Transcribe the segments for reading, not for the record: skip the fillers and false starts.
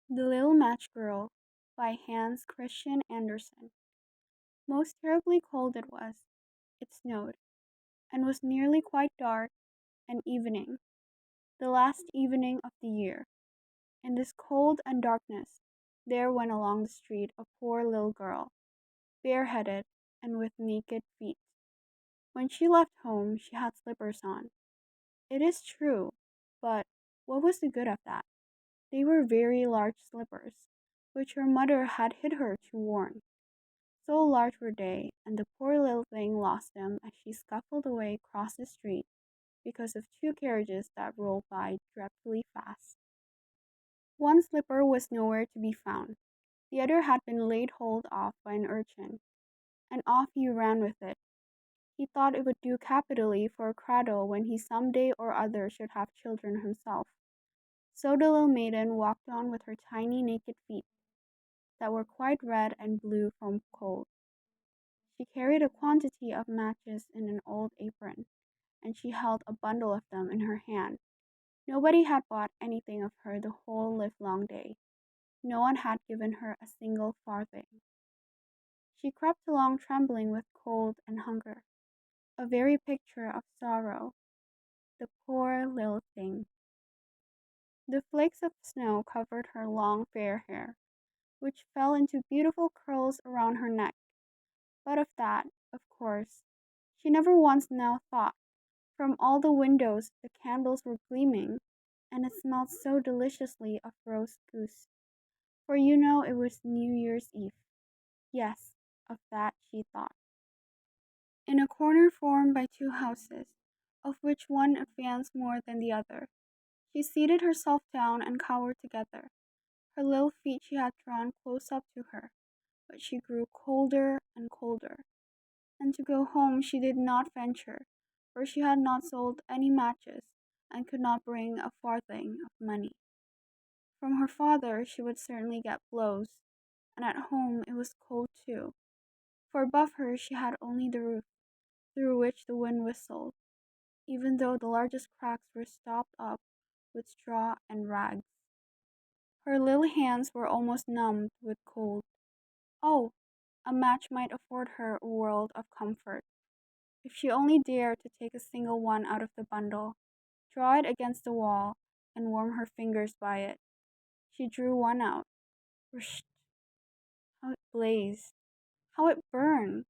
The Little Match Girl by Hans Christian Andersen. Most terribly cold it was. It snowed, and was nearly quite dark and evening, the last evening of the year. In this cold and darkness, there went along the street a poor little girl, bareheaded and with naked feet. When she left home, she had slippers on. It is true, but what was the good of that? They were very large slippers, which her mother had hid her to warn. So large were they, and the poor little thing lost them as she scuffled away across the street because of two carriages that rolled by dreadfully fast. One slipper was nowhere to be found. The other had been laid hold of by an urchin, and off he ran with it. He thought it would do capitally for a cradle when he some day or other should have children himself. So the little maiden walked on with her tiny naked feet, that were quite red and blue from cold. She carried a quantity of matches in an old apron, and she held a bundle of them in her hand. Nobody had bought anything of her the whole livelong day. No one had given her a single farthing. She crept along trembling with cold and hunger, a very picture of sorrow, the poor little thing. The flakes of snow covered her long fair hair, which fell into beautiful curls around her neck. But of that, of course, she never once now thought. From all the windows the candles were gleaming, and it smelled so deliciously of roast goose. For you know it was New Year's Eve. Yes, of that she thought. In a corner formed by two houses, of which one advanced more than the other, she seated herself down and cowered together. Her little feet she had drawn close up to her, but she grew colder and colder, and to go home she did not venture, for she had not sold any matches, and could not bring a farthing of money. From her father she would certainly get blows, and at home it was cold too, for above her she had only the roof, through which the wind whistled, even though the largest cracks were stopped up with straw and rags. Her little hands were almost numbed with cold. Oh, a match might afford her a world of comfort. If she only dared to take a single one out of the bundle, draw it against the wall, and warm her fingers by it. She drew one out. Whoosh! How it blazed! How it burned!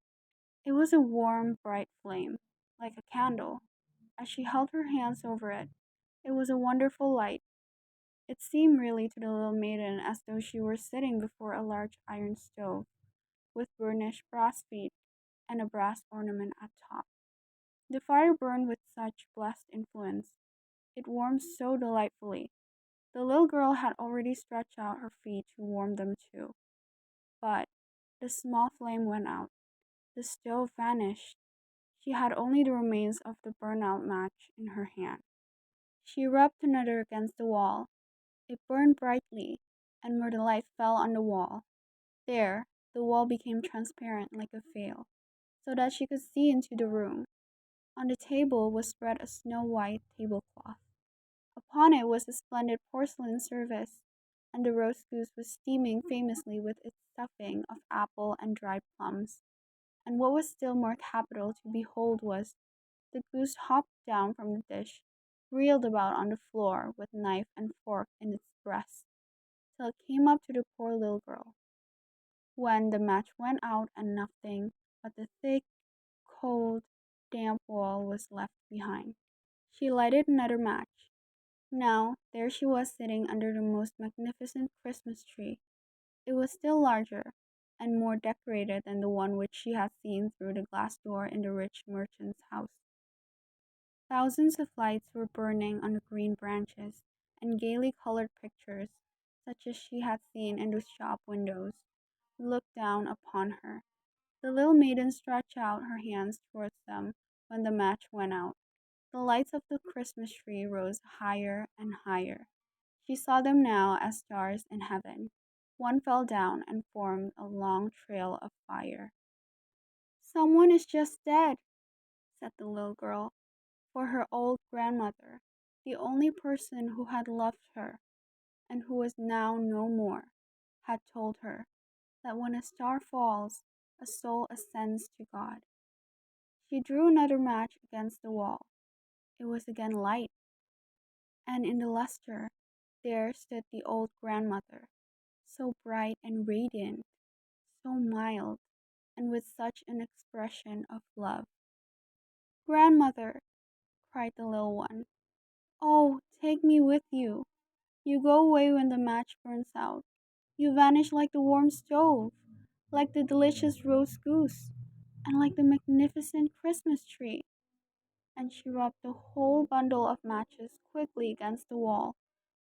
It was a warm, bright flame, like a candle. As she held her hands over it, it was a wonderful light. It seemed really to the little maiden as though she were sitting before a large iron stove, with burnished brass feet and a brass ornament at top. The fire burned with such blessed influence. It warmed so delightfully. The little girl had already stretched out her feet to warm them too. But the small flame went out. The stove vanished. She had only the remains of the burnt-out match in her hand. She rubbed another against the wall. It burned brightly, and where the light fell on the wall, there the wall became transparent like a veil, so that she could see into the room. On the table was spread a snow-white tablecloth. Upon it was a splendid porcelain service, and the roast goose was steaming famously with its stuffing of apple and dried plums. And what was still more capital to behold was, the goose hopped down from the dish, reeled about on the floor with knife and fork in its breast, till it came up to the poor little girl, when the match went out and nothing but the thick, cold, damp wall was left behind. She lighted another match. Now there she was sitting under the most magnificent Christmas tree. It was still larger and more decorated than the one which she had seen through the glass door in the rich merchant's house. Thousands of lights were burning on the green branches, and gaily colored pictures, such as she had seen in the shop windows, looked down upon her. The little maiden stretched out her hands towards them when the match went out. The lights of the Christmas tree rose higher and higher. She saw them now as stars in heaven. One fell down and formed a long trail of fire. "Someone is just dead," said the little girl, for her old grandmother, the only person who had loved her, and who was now no more, had told her that when a star falls, a soul ascends to God. She drew another match against the wall. It was again light, and in the lustre there stood the old grandmother, so bright and radiant, so mild, and with such an expression of love. "Grandmother," cried the little one, "oh, take me with you! You go away when the match burns out. You vanish like the warm stove, like the delicious roast goose, and like the magnificent Christmas tree." And she rubbed the whole bundle of matches quickly against the wall,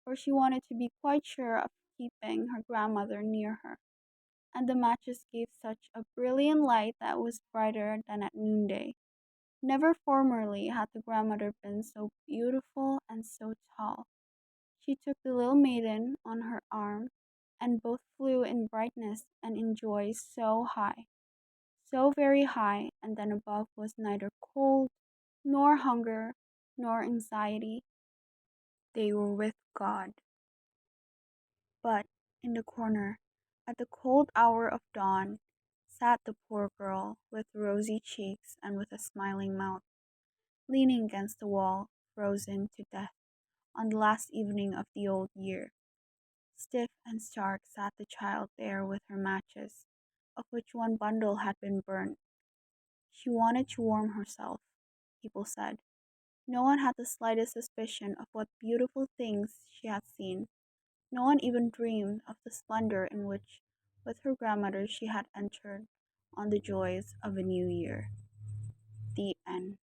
for she wanted to be quite sure of keeping her grandmother near her. And the matches gave such a brilliant light that was brighter than at noonday. Never formerly had the grandmother been so beautiful and so tall. She took the little maiden on her arm, and both flew in brightness and in joy so high, so very high, and then above was neither cold, nor hunger, nor anxiety. They were with God. But in the corner, at the cold hour of dawn, sat the poor girl, with rosy cheeks and with a smiling mouth, leaning against the wall, frozen to death, on the last evening of the old year. Stiff and stark sat the child there with her matches, of which one bundle had been burnt. She wanted to warm herself, people said. No one had the slightest suspicion of what beautiful things she had seen. No one even dreamed of the splendor in which, with her grandmother, she had entered on the joys of a new year. The end.